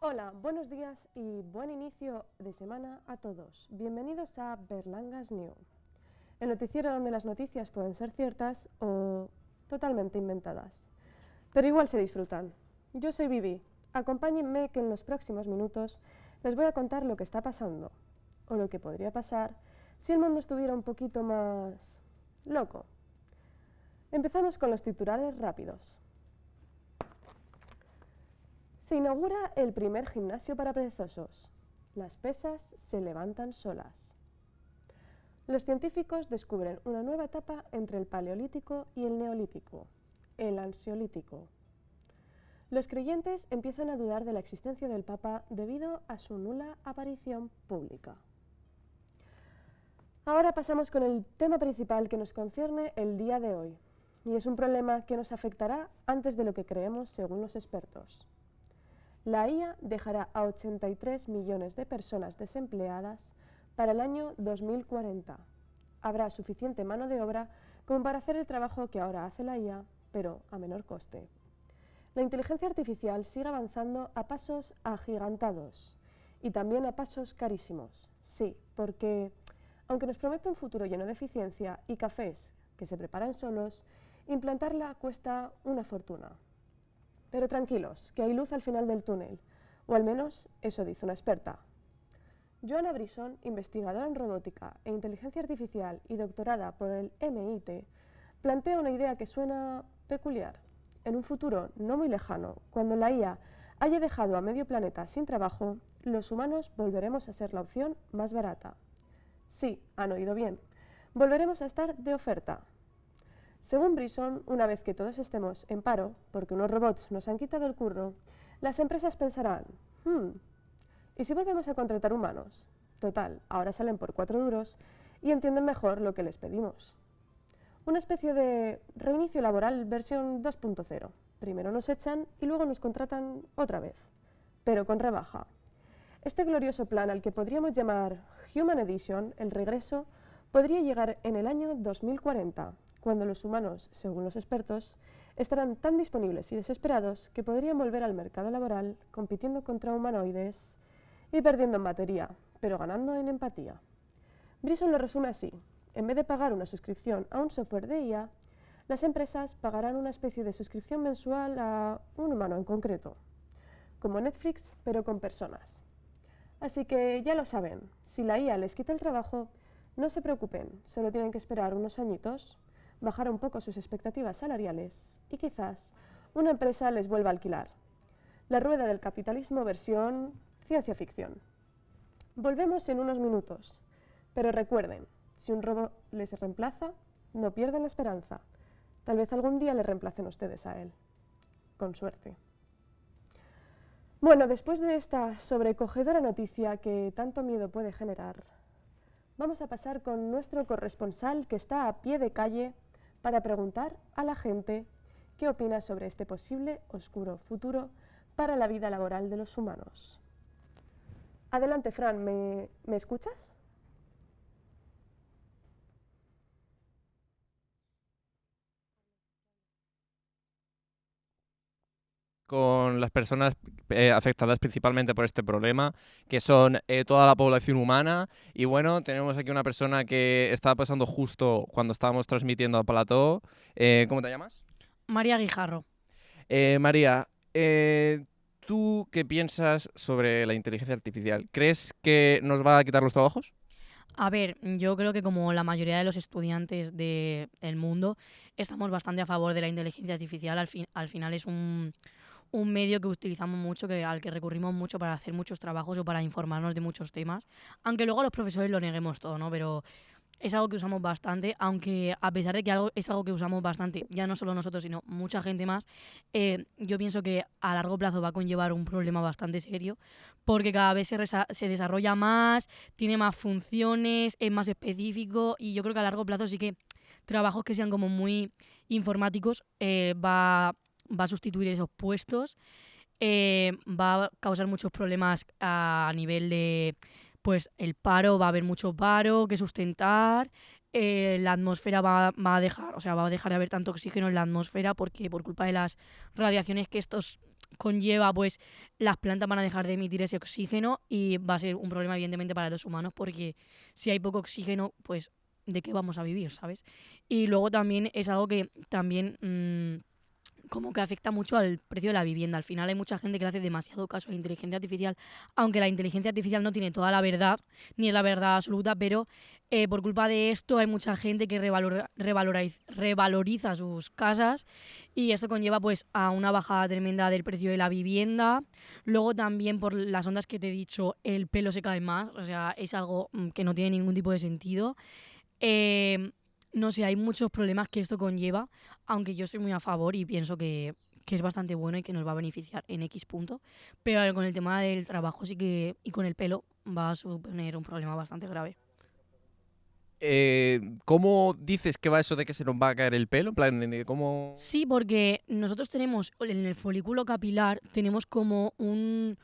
Hola, buenos días y buen inicio de semana a todos. Bienvenidos a Berlangas New, el noticiero donde las noticias pueden ser ciertas o totalmente inventadas, pero igual se disfrutan. Yo soy Vivi, acompáñenme que en los próximos minutos les voy a contar lo que está pasando, o lo que podría pasar si el mundo estuviera un poquito más loco. Empezamos con los titulares rápidos. Se inaugura el primer gimnasio para perezosos. Las pesas se levantan solas. Los científicos descubren una nueva etapa entre el paleolítico y el neolítico, el ansiolítico. Los creyentes empiezan a dudar de la existencia del Papa debido a su nula aparición pública. Ahora pasamos con el tema principal que nos concierne el día de hoy, y es un problema que nos afectará antes de lo que creemos según los expertos. La IA dejará a 83 millones de personas desempleadas para el año 2040. Habrá suficiente mano de obra como para hacer el trabajo que ahora hace la IA, pero a menor coste. La inteligencia artificial sigue avanzando a pasos agigantados y también a pasos carísimos. Sí, porque aunque nos promete un futuro lleno de eficiencia y cafés que se preparan solos, implantarla cuesta una fortuna. Pero tranquilos, que hay luz al final del túnel, o al menos eso dice una experta. Joanna Brisson, investigadora en robótica e inteligencia artificial y doctorada por el MIT, plantea una idea que suena peculiar. En un futuro no muy lejano, cuando la IA haya dejado a medio planeta sin trabajo, los humanos volveremos a ser la opción más barata. Sí, han oído bien, volveremos a estar de oferta. Según Brisson, una vez que todos estemos en paro, porque unos robots nos han quitado el curro, las empresas pensarán, ¿y si volvemos a contratar humanos? Total, ahora salen por 4 duros y entienden mejor lo que les pedimos. Una especie de reinicio laboral versión 2.0. Primero nos echan y luego nos contratan otra vez, pero con rebaja. Este glorioso plan al que podríamos llamar Human Edition, el regreso, podría llegar en el año 2040, cuando los humanos, según los expertos, estarán tan disponibles y desesperados que podrían volver al mercado laboral compitiendo contra humanoides y perdiendo en batería, pero ganando en empatía. Brisson lo resume así: en vez de pagar una suscripción a un software de IA, las empresas pagarán una especie de suscripción mensual a un humano en concreto, como Netflix, pero con personas. Así que ya lo saben, si la IA les quita el trabajo, no se preocupen, solo tienen que esperar unos añitos, bajar un poco sus expectativas salariales y quizás una empresa les vuelva a alquilar. La rueda del capitalismo versión ciencia ficción. Volvemos en unos minutos, pero recuerden, si un robot les reemplaza, no pierdan la esperanza. Tal vez algún día le reemplacen ustedes a él. Con suerte. Bueno, después de esta sobrecogedora noticia que tanto miedo puede generar, vamos a pasar con nuestro corresponsal que está a pie de calle para preguntar a la gente qué opina sobre este posible oscuro futuro para la vida laboral de los humanos. Adelante, Fran, ¿me escuchas? Con las personas afectadas principalmente por este problema, que son toda la población humana. Y bueno, tenemos aquí una persona que estaba pasando justo cuando estábamos transmitiendo a Plató. ¿Cómo te llamas? María Guijarro. María, ¿tú qué piensas sobre la inteligencia artificial? ¿Crees que nos va a quitar los trabajos? A ver, yo creo que como la mayoría de los estudiantes del mundo, estamos bastante a favor de la inteligencia artificial. Al final es un medio que utilizamos mucho, al que recurrimos mucho para hacer muchos trabajos o para informarnos de muchos temas. Aunque luego los profesores lo neguemos todo, ¿no? Pero es algo que usamos bastante, aunque a pesar de que es algo que usamos bastante, ya no solo nosotros, sino mucha gente más, yo pienso que a largo plazo va a conllevar un problema bastante serio, porque cada vez se desarrolla más, tiene más funciones, es más específico, y yo creo que a largo plazo sí que trabajos que sean como muy informáticos va a sustituir esos puestos, va a causar muchos problemas a nivel de pues el paro, va a haber mucho paro que sustentar, la atmósfera va a dejar, o sea, va a dejar de haber tanto oxígeno en la atmósfera porque por culpa de las radiaciones conlleva, pues las plantas van a dejar de emitir ese oxígeno y va a ser un problema evidentemente para los humanos, porque si hay poco oxígeno, pues ¿de qué vamos a vivir, sabes? Y luego también es algo que también como que afecta mucho al precio de la vivienda. Al final hay mucha gente que le hace demasiado caso a la inteligencia artificial, aunque la inteligencia artificial no tiene toda la verdad, ni es la verdad absoluta, pero por culpa de esto hay mucha gente que revaloriza sus casas y eso conlleva pues a una bajada tremenda del precio de la vivienda. Luego también por las ondas que te he dicho, el pelo se cae más, o sea, es algo que no tiene ningún tipo de sentido. Eh, no sé, hay muchos problemas que esto conlleva, aunque yo estoy muy a favor y pienso que es bastante bueno y que nos va a beneficiar en X punto. Pero con el tema del trabajo sí que, y con el pelo va a suponer un problema bastante grave. ¿Cómo dices que va eso de que se nos va a caer el pelo? En plan, ¿cómo...? Sí, porque nosotros tenemos, en el folículo capilar, tenemos como un...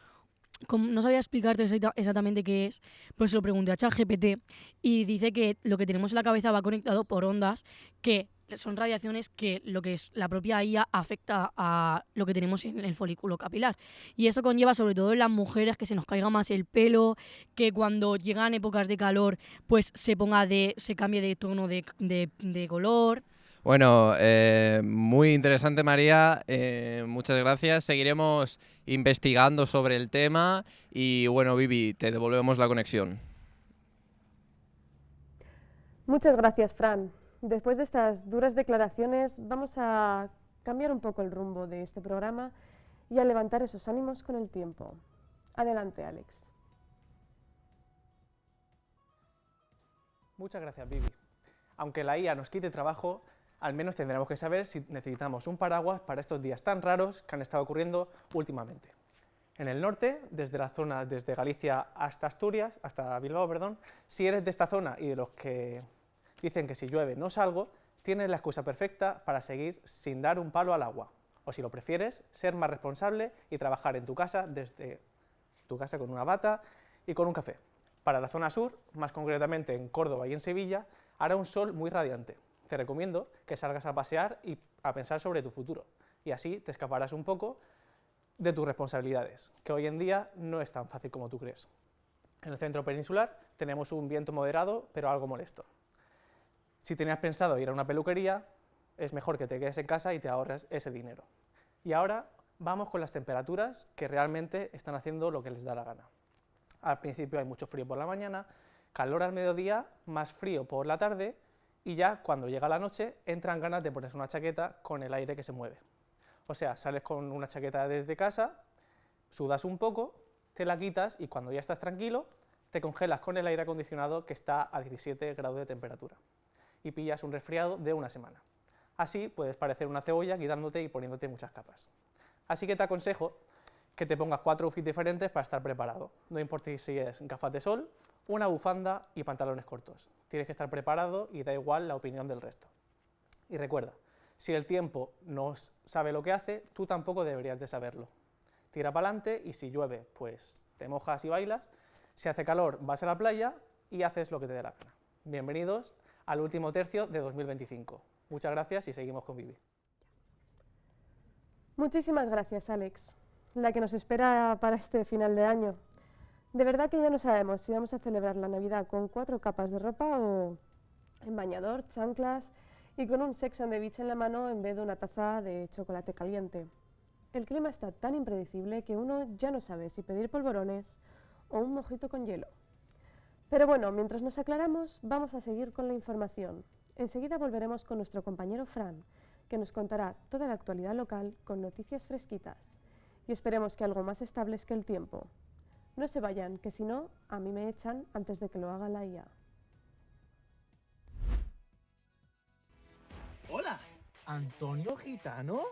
no sabía explicarte exactamente qué es, pues se lo pregunté a ChatGPT y dice que lo que tenemos en la cabeza va conectado por ondas que son radiaciones que lo que es la propia IA afecta a lo que tenemos en el folículo capilar. Y eso conlleva sobre todo en las mujeres que se nos caiga más el pelo, que cuando llegan épocas de calor pues se cambie de tono de color. Bueno, muy interesante, María. Muchas gracias. Seguiremos investigando sobre el tema y bueno, Vivi, te devolvemos la conexión. Muchas gracias, Fran. Después de estas duras declaraciones, vamos a cambiar un poco el rumbo de este programa y a levantar esos ánimos con el tiempo. Adelante, Alex. Muchas gracias, Vivi. Aunque la IA nos quite trabajo, al menos tendremos que saber si necesitamos un paraguas para estos días tan raros que han estado ocurriendo últimamente. En el norte, desde Galicia hasta Asturias, hasta Bilbao, perdón, si eres de esta zona y de los que dicen que si llueve no salgo, tienes la excusa perfecta para seguir sin dar un palo al agua. O si lo prefieres, ser más responsable y trabajar en tu casa, desde tu casa con una bata y con un café. Para la zona sur, más concretamente en Córdoba y en Sevilla, hará un sol muy radiante. Te recomiendo que salgas a pasear y a pensar sobre tu futuro, y así te escaparás un poco de tus responsabilidades, que hoy en día no es tan fácil como tú crees. En el centro peninsular tenemos un viento moderado, pero algo molesto. Si tenías pensado ir a una peluquería, es mejor que te quedes en casa y te ahorres ese dinero. Y ahora vamos con las temperaturas que realmente están haciendo lo que les da la gana. Al principio hay mucho frío por la mañana, calor al mediodía, más frío por la tarde, y ya cuando llega la noche entran ganas de ponerse una chaqueta con el aire que se mueve. O sea, sales con una chaqueta desde casa, sudas un poco, te la quitas y cuando ya estás tranquilo, te congelas con el aire acondicionado que está a 17 grados de temperatura y pillas un resfriado de una semana. Así puedes parecer una cebolla quitándote y poniéndote muchas capas. Así que te aconsejo que te pongas 4 outfits diferentes para estar preparado. No importa si es gafas de sol, una bufanda y pantalones cortos. Tienes que estar preparado y da igual la opinión del resto. Y recuerda, si el tiempo no sabe lo que hace, tú tampoco deberías de saberlo. Tira para adelante y si llueve, pues te mojas y bailas. Si hace calor, vas a la playa y haces lo que te dé la gana. Bienvenidos al último tercio de 2025. Muchas gracias y seguimos con Vivi. Muchísimas gracias, Alex. La que nos espera para este final de año. De verdad que ya no sabemos si vamos a celebrar la Navidad con 4 capas de ropa o en bañador, chanclas y con un Sex on the Beach en la mano en vez de una taza de chocolate caliente. El clima está tan impredecible que uno ya no sabe si pedir polvorones o un mojito con hielo. Pero bueno, mientras nos aclaramos, vamos a seguir con la información. Enseguida volveremos con nuestro compañero Fran, que nos contará toda la actualidad local con noticias fresquitas. Y esperemos que algo más estables que el tiempo. No se vayan, que si no, a mí me echan antes de que lo haga la IA. Hola, ¿Antonio Gitano?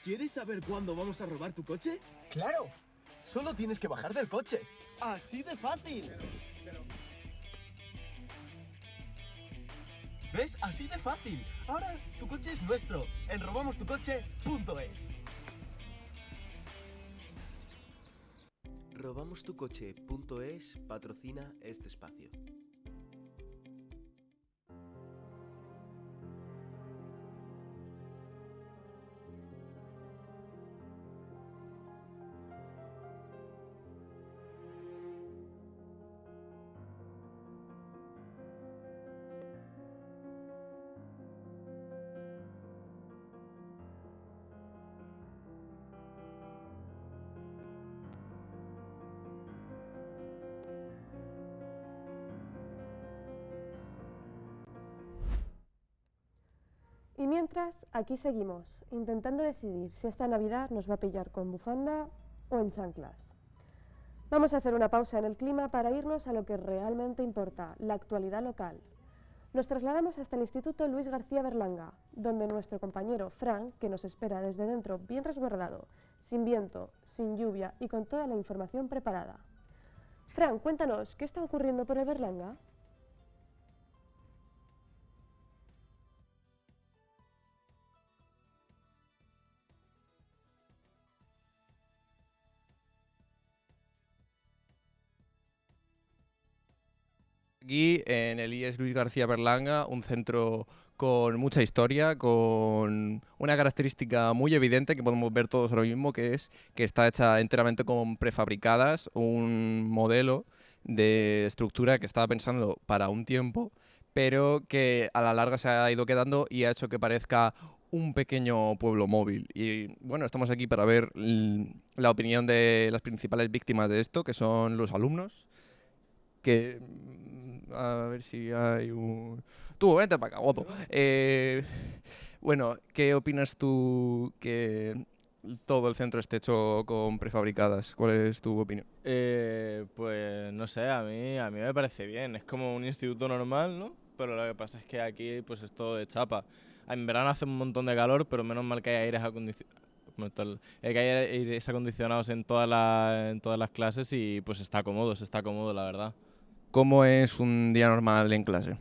¿Quieres saber cuándo vamos a robar tu coche? ¡Claro! Solo tienes que bajar del coche. ¡Así de fácil! ¿Ves? Así de fácil. Ahora tu coche es nuestro en robamostucoche.es. Robamostucoche.es patrocina este espacio. Mientras, aquí seguimos, intentando decidir si esta Navidad nos va a pillar con bufanda o en chanclas. Vamos a hacer una pausa en el clima para irnos a lo que realmente importa, la actualidad local. Nos trasladamos hasta el Instituto Luis García Berlanga, donde nuestro compañero Fran, que nos espera desde dentro bien resguardado, sin viento, sin lluvia y con toda la información preparada. Fran, cuéntanos, ¿qué está ocurriendo por el Berlanga? Aquí en el IES Luis García Berlanga, un centro con mucha historia, con una característica muy evidente que podemos ver todos ahora mismo, que es que está hecha enteramente con prefabricadas, un modelo de estructura que estaba pensando para un tiempo, pero que a la larga se ha ido quedando y ha hecho que parezca un pequeño pueblo móvil. Y bueno, estamos aquí para ver la opinión de las principales víctimas de esto, que son los alumnos, que a ver si hay un... Tú, vente para acá, guapo. Bueno, ¿qué opinas tú que todo el centro esté hecho con prefabricadas? ¿Cuál es tu opinión? Pues no sé, a mí me parece bien. Es como un instituto normal, ¿no? Pero lo que pasa es que aquí pues es todo de chapa. En verano hace un montón de calor, pero menos mal que hay aires acondicionados. Que hay aires acondicionados en todas las clases y pues está cómodo, la verdad. ¿Cómo es un día normal en clase?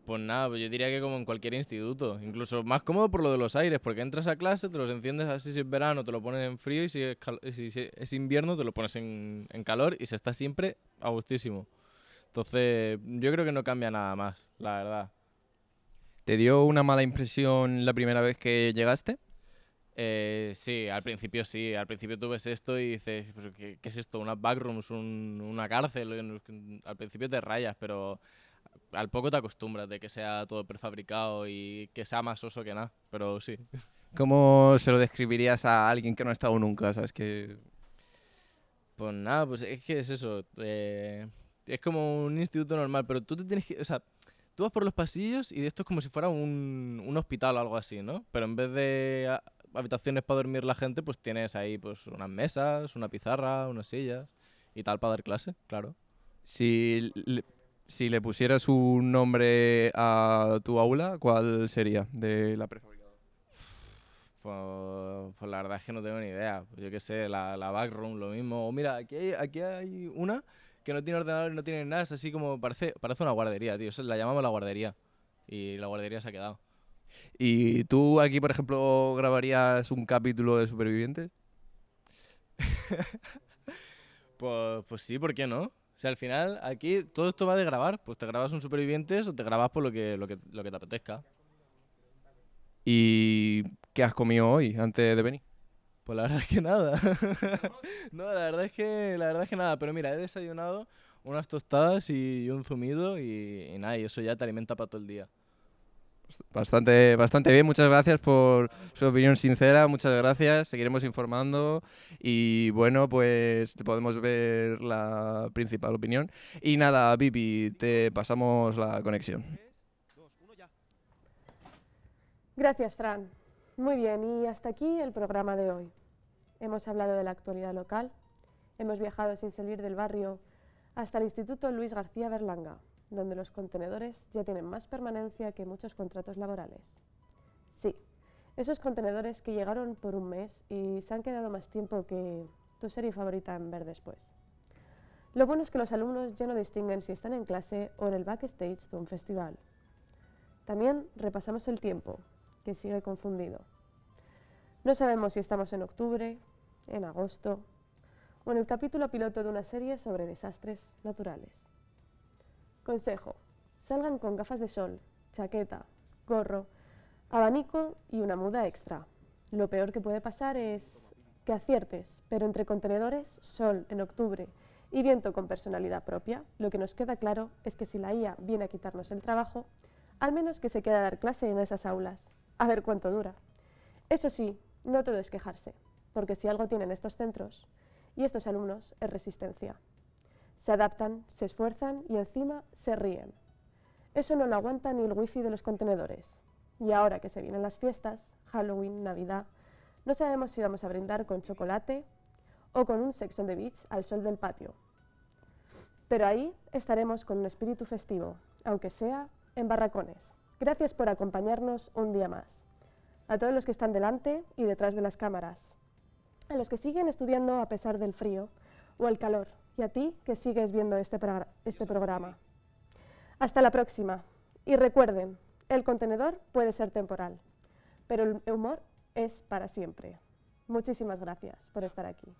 Pues nada, pues yo diría que como en cualquier instituto, incluso más cómodo por lo de los aires, porque entras a clase, te los enciendes así si es verano, te lo pones en frío y si es invierno te lo pones en calor y se está siempre a gustísimo. Entonces yo creo que no cambia nada más, la verdad. ¿Te dio una mala impresión la primera vez que llegaste? Sí, al principio tú ves esto y dices, pues, ¿qué es esto? ¿Unas backrooms? ¿Una cárcel? Al principio te rayas, pero al poco te acostumbras de que sea todo prefabricado y que sea más soso que nada, pero sí. ¿Cómo se lo describirías a alguien que no ha estado nunca? ¿Sabes que Pues nada, pues es que es eso, es como un instituto normal, pero tú te tienes que, o sea, tú vas por los pasillos y esto es como si fuera un hospital o algo así, ¿no? Pero en vez de habitaciones para dormir la gente, pues tienes ahí pues unas mesas, una pizarra, unas sillas y tal para dar clase, claro. si le pusieras un nombre a tu aula, ¿cuál sería de la prefabricada? Pues la verdad es que no tengo ni idea. Yo qué sé, la backroom, lo mismo. O mira, aquí hay una que no tiene ordenador y no tiene nada, es así como parece una guardería, tío. La llamamos la guardería y la guardería se ha quedado. ¿Y tú aquí, por ejemplo, grabarías un capítulo de Supervivientes? Pues sí, ¿por qué no? O sea, al final aquí todo esto va de grabar. Pues te grabas un Supervivientes o te grabas por lo que te apetezca. ¿Y qué has comido hoy antes de venir? Pues la verdad es que nada. No, la verdad es que nada. Pero mira, he desayunado unas tostadas y un zumido y nada, y eso ya te alimenta para todo el día. Bastante bien, muchas gracias por su opinión sincera, muchas gracias, seguiremos informando y bueno, pues podemos ver la principal opinión. Y nada, Vivi, te pasamos la conexión. Gracias, Fran. Muy bien, y hasta aquí el programa de hoy. Hemos hablado de la actualidad local, hemos viajado sin salir del barrio hasta el Instituto Luis García Berlanga, donde los contenedores ya tienen más permanencia que muchos contratos laborales. Sí, esos contenedores que llegaron por un mes y se han quedado más tiempo que tu serie favorita en ver después. Lo bueno es que los alumnos ya no distinguen si están en clase o en el backstage de un festival. También repasamos el tiempo, que sigue confundido. No sabemos si estamos en octubre, en agosto o en el capítulo piloto de una serie sobre desastres naturales. Consejo: salgan con gafas de sol, chaqueta, gorro, abanico y una muda extra. Lo peor que puede pasar es que aciertes, pero entre contenedores, sol en octubre y viento con personalidad propia, lo que nos queda claro es que si la IA viene a quitarnos el trabajo, al menos que se quede a dar clase en esas aulas, a ver cuánto dura. Eso sí, no todo es quejarse, porque si algo tienen estos centros y estos alumnos es resistencia. Se adaptan, se esfuerzan y encima se ríen. Eso no lo aguanta ni el wifi de los contenedores. Y ahora que se vienen las fiestas, Halloween, Navidad, no sabemos si vamos a brindar con chocolate o con un Sex on the Beach al sol del patio. Pero ahí estaremos con un espíritu festivo, aunque sea en barracones. Gracias por acompañarnos un día más. A todos los que están delante y detrás de las cámaras. A los que siguen estudiando a pesar del frío o el calor. Y a ti que sigues viendo este programa. Hasta la próxima. Y recuerden, el contenedor puede ser temporal, pero el humor es para siempre. Muchísimas gracias por estar aquí.